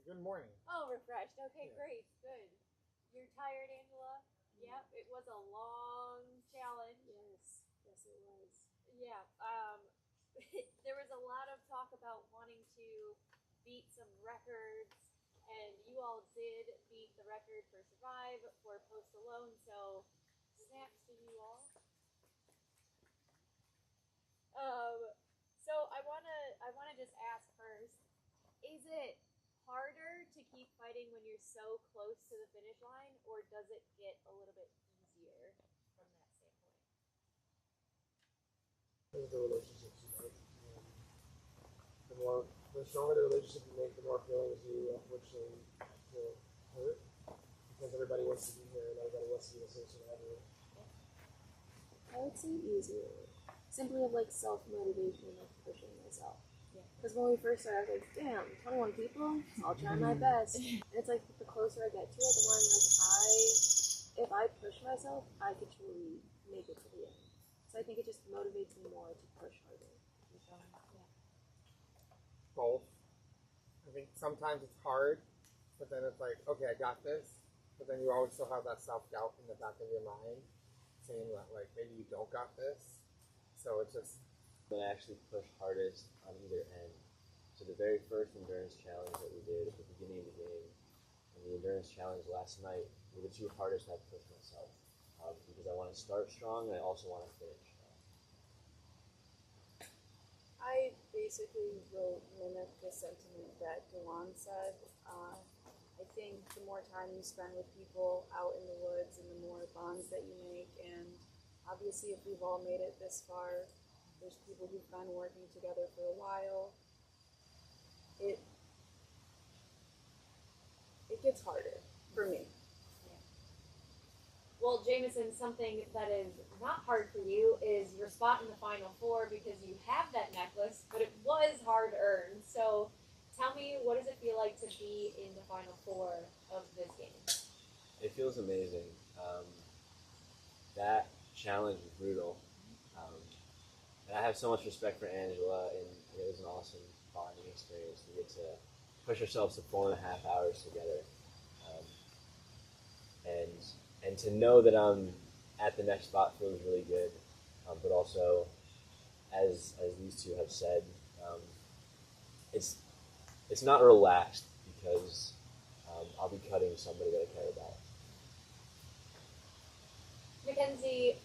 Good morning. Oh, refreshed. Okay, Yeah. great. Good. You're tired, Angela? Yep, it was a long challenge. Yes, yes it was. Yeah. There was a lot of talk about wanting to beat some records, and you all did beat the record for Survive for Post Alone, so snaps to you all. Um, so I wanna just ask first, is it harder to keep fighting when you're so close to the finish line, or does it get a little bit easier from that standpoint? Those are the relationships you make. The stronger the relationship you make, the more feelings you unfortunately feel hurt because everybody wants to be here and everybody wants to be the same survivor. I would say easier. Simply of like self-motivation, like pushing myself. Yeah. Because when we first started, I was like, damn, 21 people, I'll try my best. And it's like the closer I get to it, the more I'm like, if I push myself, I could truly make it to the end. So I think it just motivates me more to push harder. Both. I think sometimes it's hard, but then it's like, okay, I got this. But then you always still have that self-doubt in the back of your mind saying that, like, maybe you don't got this. So it's just... But I actually push hardest on either end. So the very first endurance challenge that we did at the beginning of the game and the endurance challenge last night were the two hardest I've pushed myself. Because I want to start strong and I also want to finish strong. I basically will mimic the sentiment that Dewan said. I think the more time you spend with people out in the woods and the more bonds that you make, and obviously if we've all made it this far, there's people who've been working together for a while, it gets harder for me. Well, Jameson, something that is not hard for you is your spot in the Final Four because you have that necklace, but it was hard earned. So tell me, what does it feel like to be in the Final Four of this game? It feels amazing. That challenge was brutal. And I have so much respect for Angela, and it was an awesome bonding experience to get to push ourselves to 4.5 hours together. And to know that I'm at the next spot feels really good, but also, as these two have said, it's not relaxed because I'll be cutting somebody that I care about. Mackenzie,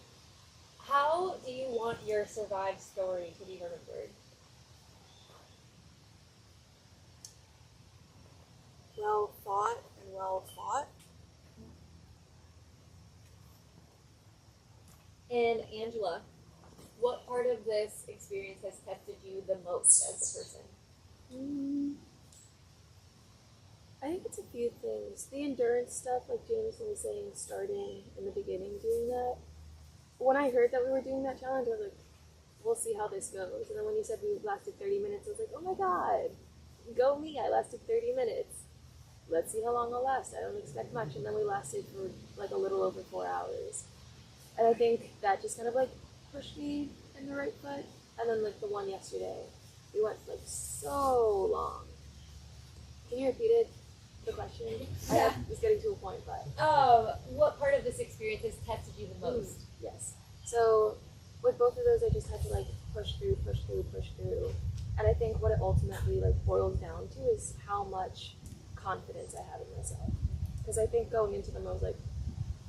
how do you want your Survive story to be remembered? Well thought and well fought. And Angela, what part of this experience has tested you the most as a person? I think it's a few things. The endurance stuff, like Jameson was saying, starting in the beginning, doing that. When I heard that we were doing that challenge, I was like, we'll see how this goes. And then when you said we lasted 30 minutes, I was like, oh my god, go me, I lasted 30 minutes. Let's see how long I'll last. I don't expect much. And then we lasted for like a little over 4 hours. And I think that just kind of like pushed me in the right foot. And then like the one yesterday, we went like so long. Can you repeat it? The question? Yeah. I was getting to a point, but What part of this experience has tested you the most? yes. So with both of those, I just had to like push through. And I think what it ultimately like boils down to is how much confidence I have in myself. Because I think going into them, I was like,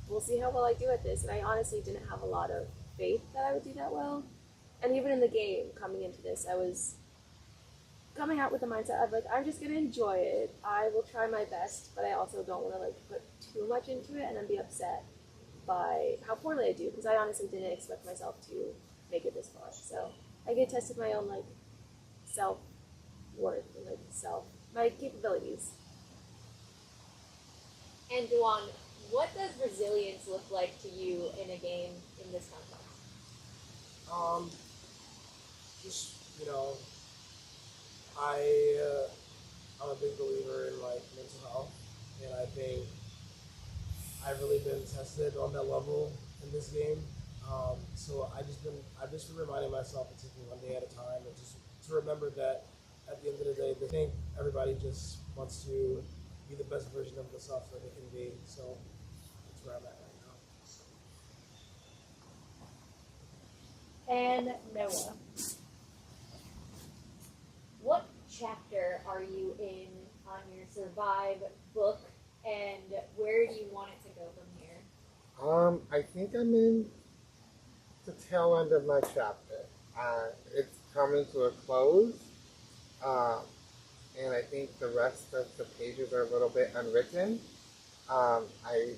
we'll see how well I do at this. And I honestly didn't have a lot of faith that I would do that well. And even in the game, coming into this, I was coming out with the mindset of like, I'm just gonna enjoy it. I will try my best, but I also don't want to like put too much into it and then be upset by how poorly I do, because I honestly didn't expect myself to make it this far. So I get tested my own like self-worth and like my capabilities. And Duan, what does resilience look like to you in a game in this context? Just, I'm a big believer in like mental health, and I think I've really been tested on that level in this game. So I've just been reminding myself of taking one day at a time, and just to remember that at the end of the day, they think everybody just wants to be the best version of themselves that they can be. So that's where I'm at right now. And Noah, what chapter are you in on your Survive book, and where do you want it to go from here? I think I'm in the tail end of my chapter. It's coming to a close, and I think the rest of the pages are a little bit unwritten. I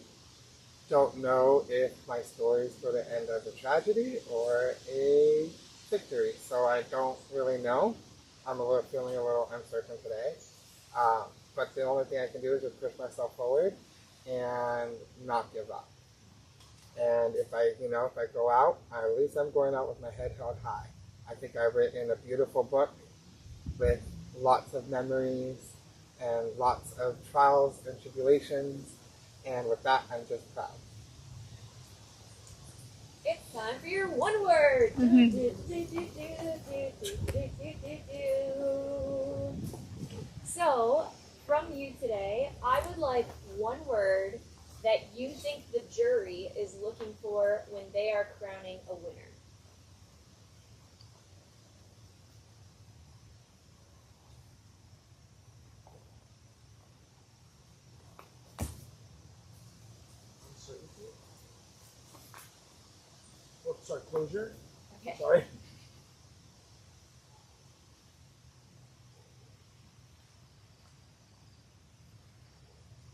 don't know if my story is going to end as a tragedy or a victory, so I don't really know. I'm feeling a little uncertain today. But the only thing I can do is just push myself forward and not give up. And if I go out, at least I'm going out with my head held high. I think I've written a beautiful book with lots of memories and lots of trials and tribulations. And with that, I'm just proud. It's time for your one word. So, from you today, I would like one word that you think the jury is looking for when they are crowning a winner. Uncertainty. Oh, sorry, closure. Okay. Sorry.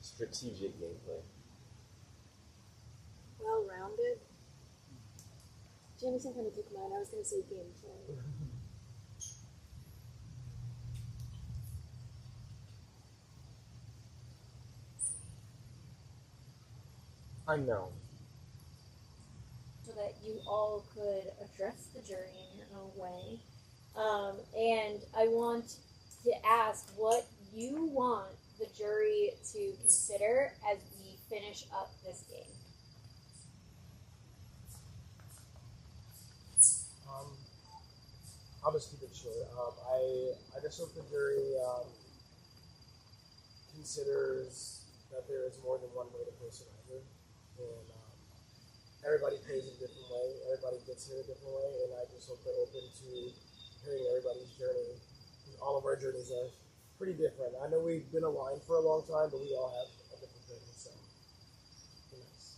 Strategic gameplay. Well-rounded. Jameson kind of took mine. I was going to say gameplay. Unknown. So that you all could address the jury in your own way. And I want to ask what you want the jury to consider as we finish up this game. I'll just keep it short. I just hope the jury considers that there is more than one way to play Survivor, and everybody plays it a different way. Everybody gets here a different way, and I just hope they're open to hearing everybody's journey. All of our journeys are pretty different. I know we've been aligned for a long time, but we all have a different journey. So, nice.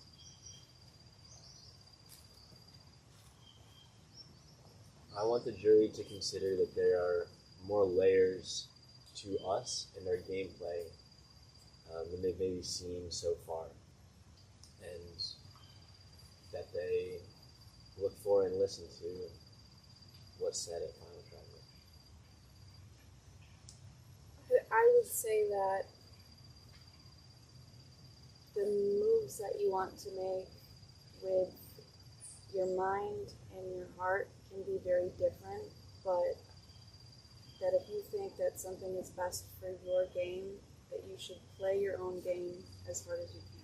I want the jury to consider that there are more layers to us and our gameplay than they've maybe seen so far, and that they look for and listen to what's said at Final Tribal. I would say that the moves that you want to make with your mind and your heart can be very different, but that if you think that something is best for your game, that you should play your own game as hard as you can.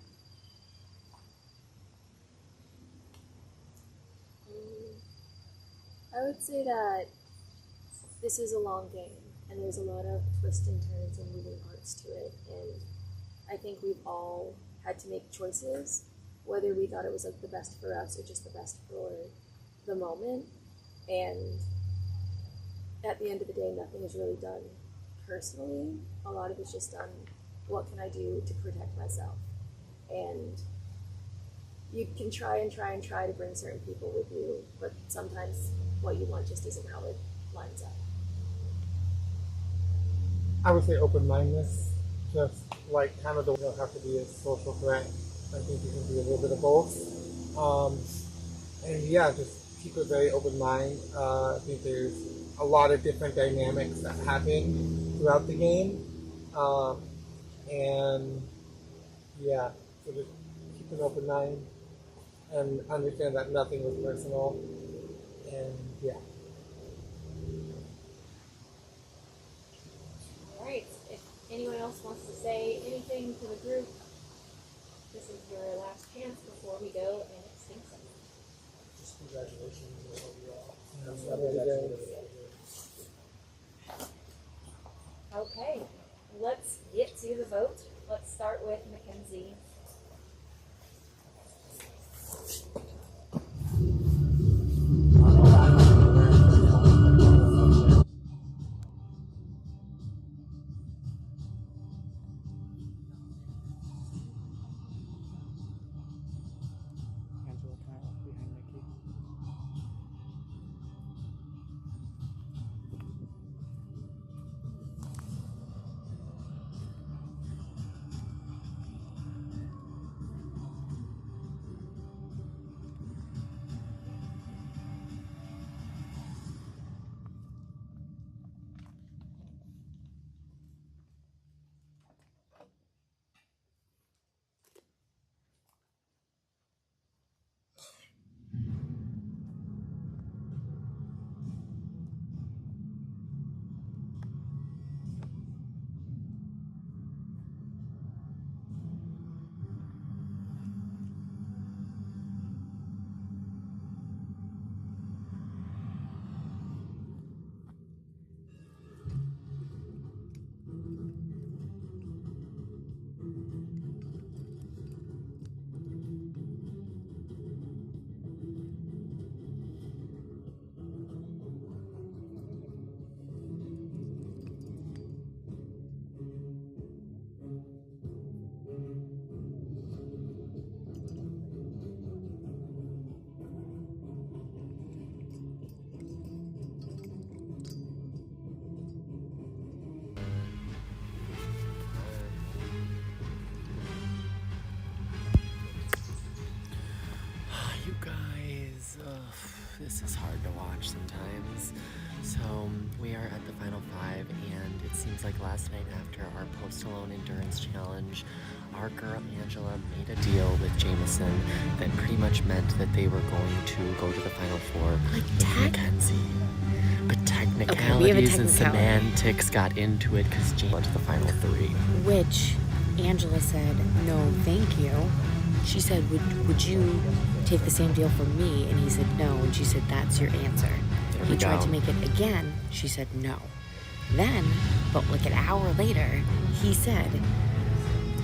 I would say that this is a long game, and there's a lot of twists and turns and moving parts to it. And I think we've all had to make choices, whether we thought it was like the best for us or just the best for the moment. And at the end of the day, nothing is really done personally. A lot of it's just done, what can I do to protect myself? And you can try to bring certain people with you, but sometimes what you want just isn't how it lines up. I would say open-mindedness, just like kind of the, you don't have to be a social threat. I think you can be a little bit of both. And yeah, just keep a very open mind. I think there's a lot of different dynamics that happen throughout the game. And yeah, so just keep an open mind and understand that nothing was personal. And yeah. All right. If anyone else wants to say anything to the group, this is your last chance before we go and Extinction. Just congratulations on overall. Yeah, Mackenzie. Angela kind of behind Nikki. You guys, this is hard to watch sometimes. So we are at the final 5, and it seems like last night after our post-alone endurance challenge, our girl Angela made a deal with Jameson that pretty much meant that they were going to go to the final 4 with Mackenzie. But technicalities and semantics got into it because Jameson went to the final 3. Which Angela said, no, thank you. She said, would you take the same deal for me? And he said, no. And she said, that's your answer. He tried to make it again. She said, no. Then, but like an hour later, he said,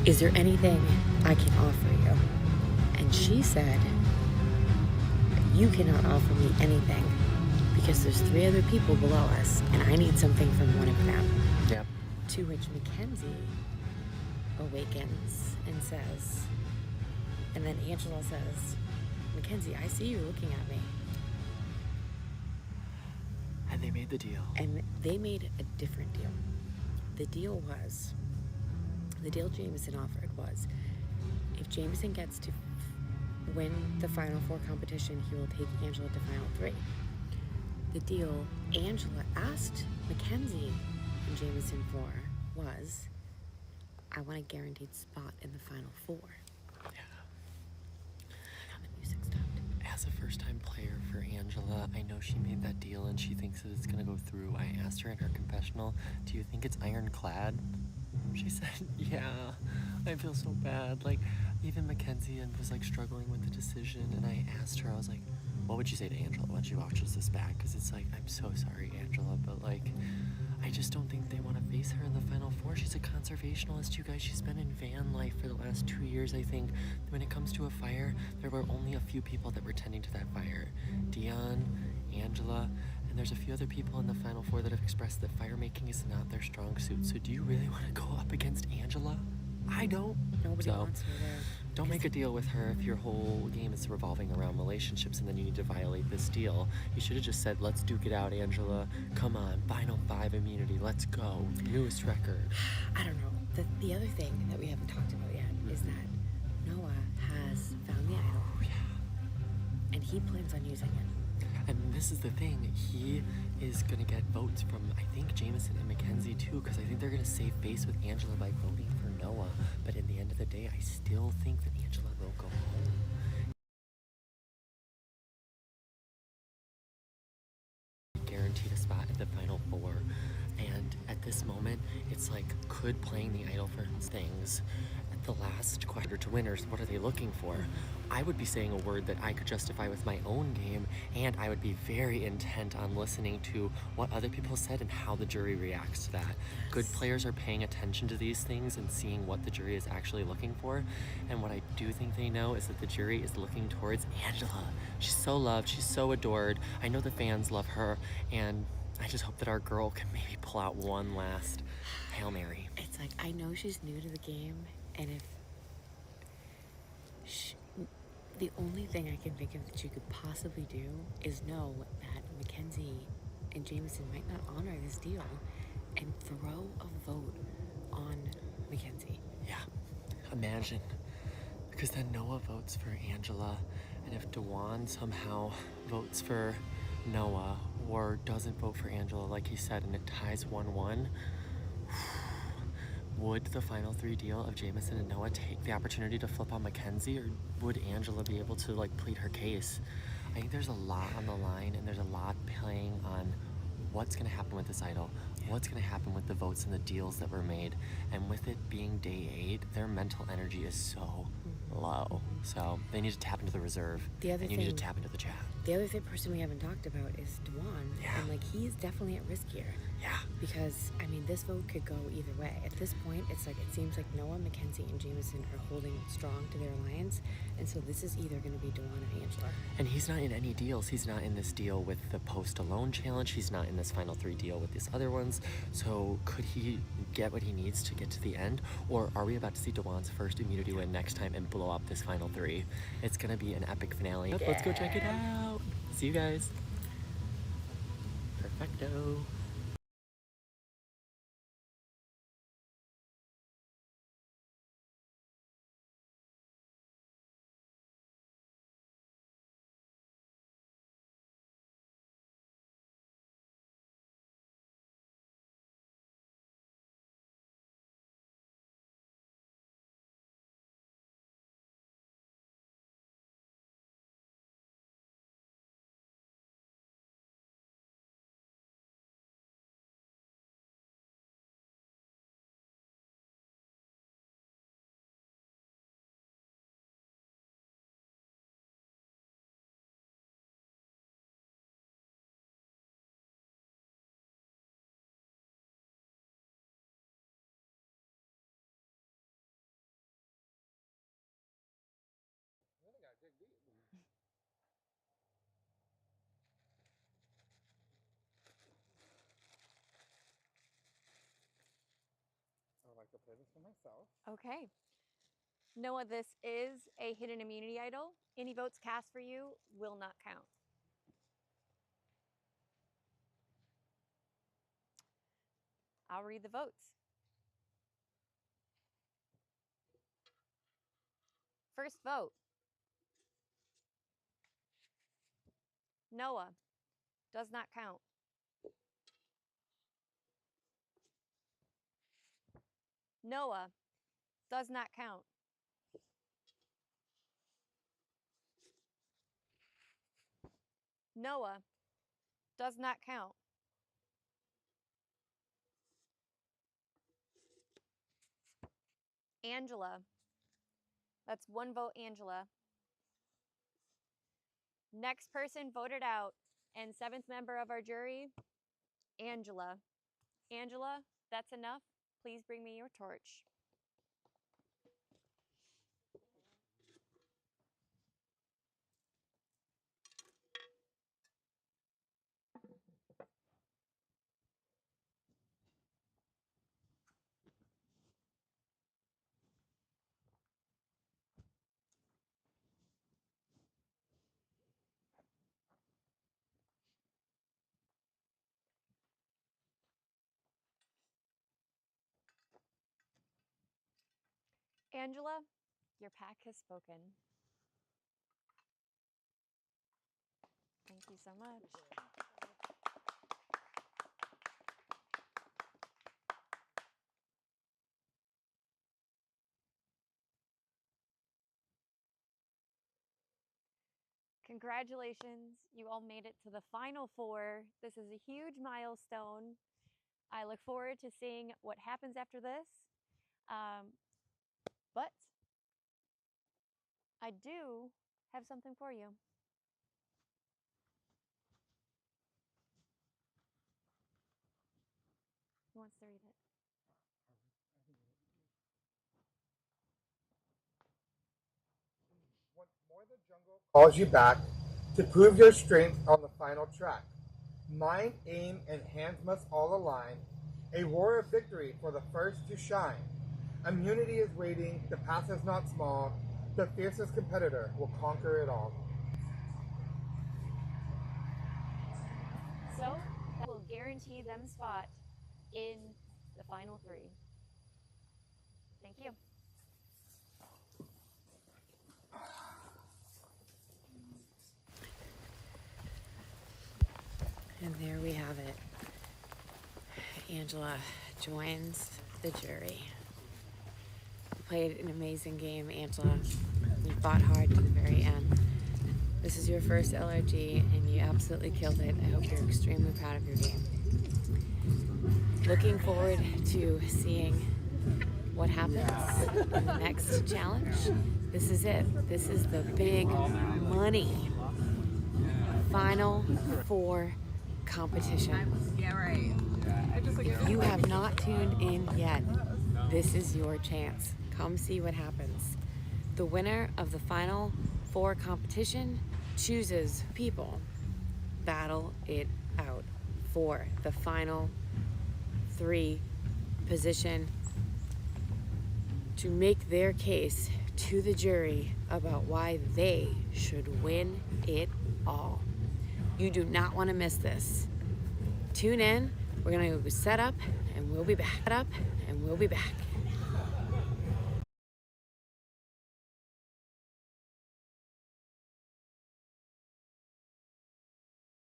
is there anything I can offer you? And she said, you cannot offer me anything because there's 3 other people below us and I need something from one of them. Yep. To which Mackenzie awakens and says, and then Angela says, Mackenzie, I see you looking at me. And they made the deal. And they made a different deal. The deal Jameson offered was, if Jameson gets to win the Final 4 competition, he will take Angela to Final 3. The deal Angela asked Mackenzie and Jameson for was, I want a guaranteed spot in the Final 4. As a first-time player for Angela, I know she made that deal and she thinks that it's gonna go through. I asked her in her confessional, do you think it's ironclad? She said, yeah. I feel so bad. Like, even Mackenzie was like struggling with the decision, and I asked her, I was like, what would you say to Angela when she watches this back? Because it's like, I'm so sorry, Angela, but like, I just don't think they want to face her in the Final 4. She's a conservationalist, you guys. She's been in van life for the last 2 years, I think. When it comes to a fire, there were only a few people that were tending to that fire. Dion, Angela, and there's a few other people in the Final 4 that have expressed that fire making is not their strong suit. So do you really want to go up against Angela? I don't. Nobody wants her there. Don't make a deal with her if your whole game is revolving around relationships and then you need to violate this deal. You should have just said, let's duke it out, Angela. Come on, Final 5 immunity. Let's go. Newest record. I don't know. The other thing that we haven't talked about yet is that Noah has found the idol. Oh, yeah. And he plans on using it. And this is the thing. He is going to get votes from, I think, Jameson and Mackenzie, too, because I think they're going to save face with Angela by voting for Noah. But in the end of the day, I still think that Angela will go home. Guaranteed a spot at the Final 4. And at this moment, it's like, could playing the idol for things at the last asked question to winners, what are they looking for? I would be saying a word that I could justify with my own game, and I would be very intent on listening to what other people said and how the jury reacts to that. Good players are paying attention to these things and seeing what the jury is actually looking for, and what I do think they know is that the jury is looking towards Angela. She's so loved, she's so adored. I know the fans love her, and I just hope that our girl can maybe pull out one last Hail Mary. It's like, I know she's new to the game, and if the only thing I can think of that she could possibly do is know that Mackenzie and Jameson might not honor this deal and throw a vote on Mackenzie. Yeah, imagine. Because then Noah votes for Angela, and if Dewan somehow votes for Noah or doesn't vote for Angela, like he said, and it ties 1-1, would the final 3 deal of Jameson and Noah take the opportunity to flip on Mackenzie, or would Angela be able to like plead her case? I think there's a lot on the line, and there's a lot playing on what's going to happen with this idol, what's going to happen with the votes and the deals that were made, and with it being day 8, their mental energy is so low. So they need to tap into the reserve, and you need to tap into the chat. The other person we haven't talked about is Dewan, and like he's definitely at risk here. Yeah. Because I mean, this vote could go either way. At this point, it's like it seems like Noah, Mackenzie, and Jameson are holding strong to their alliance, and so this is either going to be Dewan or Angela. And he's not in any deals. He's not in this deal with the post alone challenge. He's not in this final 3 deal with these other ones. So could he get what he needs to get to the end, or are we about to see Dewan's first immunity win next time and blow up this final 3? It's gonna be an epic finale. Yeah. Let's go check it out. See you guys. Perfecto. Really gotta dig deep. I would like to play this for myself. Okay. Noah, this is a hidden immunity idol. Any votes cast for you will not count. I'll read the votes. First vote. Noah, does not count. Noah, does not count. Noah, does not count. Angela, that's 1 vote, Angela. Next person voted out, and 7th member of our jury, Angela. Angela, that's enough. Please bring me your torch. Angela, your pack has spoken. Thank you so much. Congratulations, you all made it to the final 4. This is a huge milestone. I look forward to seeing what happens after this. But I do have something for you. Who wants to read it? Once more the jungle calls you back to prove your strength on the final track. Mind, aim, and hands must all align. A roar of victory for the first to shine. Immunity is waiting, the path is not small. The fiercest competitor will conquer it all. So that will guarantee them spot in the final 3. Thank you. And there we have it. Angela joins the jury. You played an amazing game, Angela. You fought hard to the very end. This is your first LRG and you absolutely killed it. I hope you're extremely proud of your game. Looking forward to seeing what happens in the next challenge. This is it. This is the big money Final 4 competition. Yeah, right. If you have not tuned in yet, this is your chance. Come see what happens. The winner of the Final 4 competition chooses people. Battle it out for the final 3 position to make their case to the jury about why they should win it all. You do not want to miss this. Tune in. We're going to set up and we'll be back.